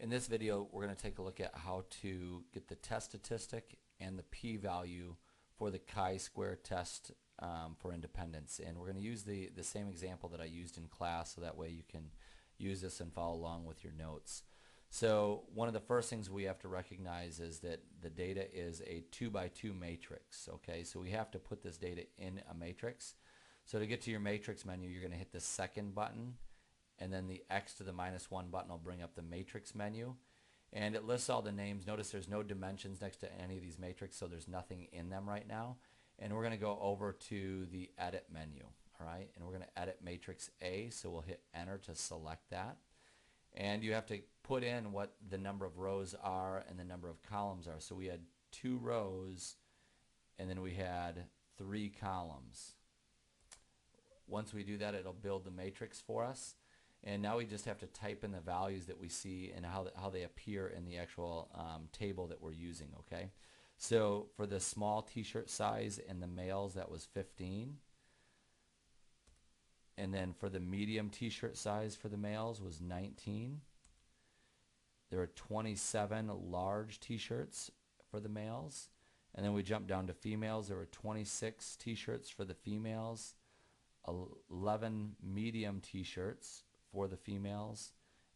In this video, we're going to take a look at how to get the test statistic and the p-value for the chi-square test for independence. And we're going to use the same example that I used in class, so that way you can use this and follow along with your notes. So one of the first things we have to recognize is that the data is a 2 by 2 matrix. Okay, so we have to put this data in a matrix. So to get to your matrix menu, you're going to hit the second button, and then the X to the -1 button will bring up the matrix menu, and it lists all the names. Notice there's no dimensions next to any of these matrices, so there's nothing in them right now. And we're going to go over to the edit menu, all right, and we're going to edit matrix A, so we'll hit enter to select that. And you have to put in what the number of rows are and the number of columns are. So we had 2 rows and then we had 3 columns. Once we do that, it'll build the matrix for us. And now we just have to type in the values that we see and how they appear in the actual table that we're using, okay? So for the small t-shirt size in the males, that was 15. And then for the medium t-shirt size for the males was 19. There are 27 large t-shirts for the males. And then we jump down to females. There were 26 t-shirts for the females, 11 medium t-shirts for the females,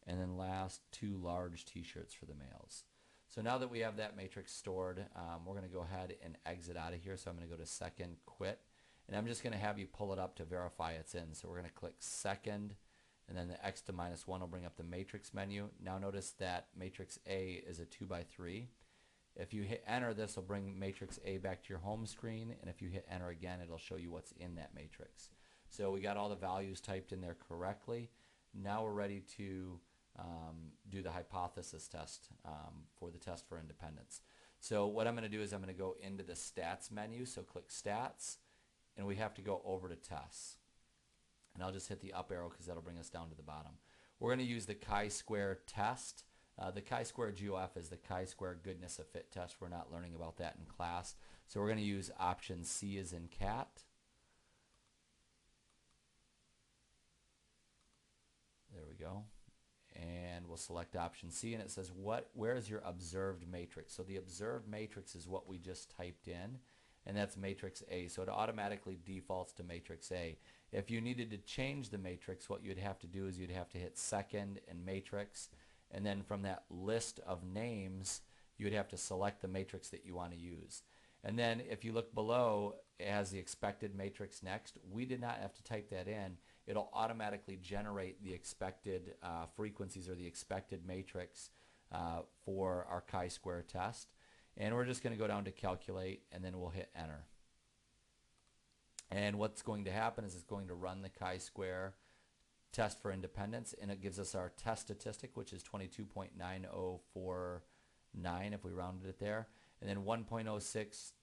and then last 2 large t-shirts for the males. So now that we have that matrix stored, we're going to go ahead and exit out of here. So I'm going to go to second, quit, and I'm just going to have you pull it up to verify it's in. So we're going to click second, and then the X to -1 will bring up the matrix menu. Now notice that matrix A is a 2 by 3. If you hit enter, this will bring matrix A back to your home screen, and if you hit enter again, it'll show you what's in that matrix. So we got all the values typed in there correctly. Now we're ready to do the hypothesis test for the test for independence. So what I'm going to do is I'm going to go into the stats menu, so click stats, and we have to go over to tests. And I'll just hit the up arrow because that'll bring us down to the bottom. We're going to use the chi-square test. The chi-square GOF is the chi-square goodness of fit test. We're not learning about that in class. So we're going to use option C as in cat. There we go. And we'll select option C, and it says where is your observed matrix? So the observed matrix is what we just typed in, and that's matrix A. So it automatically defaults to matrix A. If you needed to change the matrix, what you'd have to do is you'd have to hit second and matrix, and then from that list of names you'd have to select the matrix that you want to use. And then if you look below, it has the expected matrix next. We did not have to type that in. It'll automatically generate the expected frequencies or the expected matrix for our chi-square test. And we're just going to go down to calculate, and then we'll hit enter. And what's going to happen is it's going to run the chi-square test for independence, and it gives us our test statistic, which is 22.9049 if we rounded it there, and then 1.06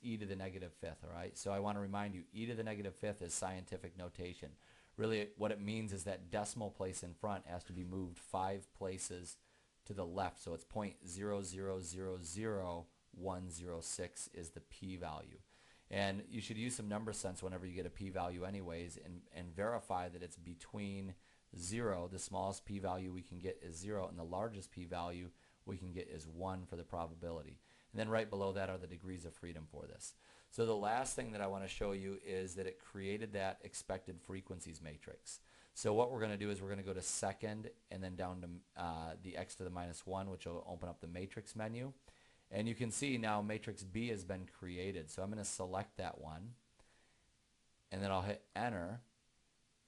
e to the -5th, all right? So I want to remind you, e to the -5th is scientific notation. Really what it means is that decimal place in front has to be moved 5 places to the left, so it's 0.0000106 is the p-value. And you should use some number sense whenever you get a p-value anyways, and verify that it's between 0, the smallest p-value we can get is 0, and the largest p-value we can get is 1 for the probability. And then right below that are the degrees of freedom for this. So the last thing that I want to show you is that it created that expected frequencies matrix. So what we're going to do is we're going to go to second and then down to the X to the -1, which will open up the matrix menu. And you can see now matrix B has been created. So I'm going to select that one, and then I'll hit enter,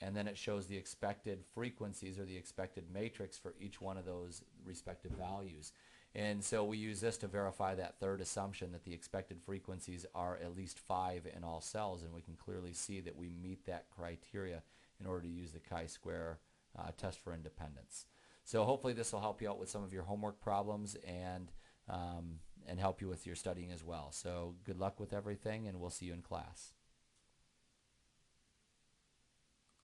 and then it shows the expected frequencies or the expected matrix for each one of those respective values. And so we use this to verify that third assumption that the expected frequencies are at least 5 in all cells, and we can clearly see that we meet that criteria in order to use the chi-square test for independence. So hopefully this will help you out with some of your homework problems and help you with your studying as well. So good luck with everything, and we'll see you in class.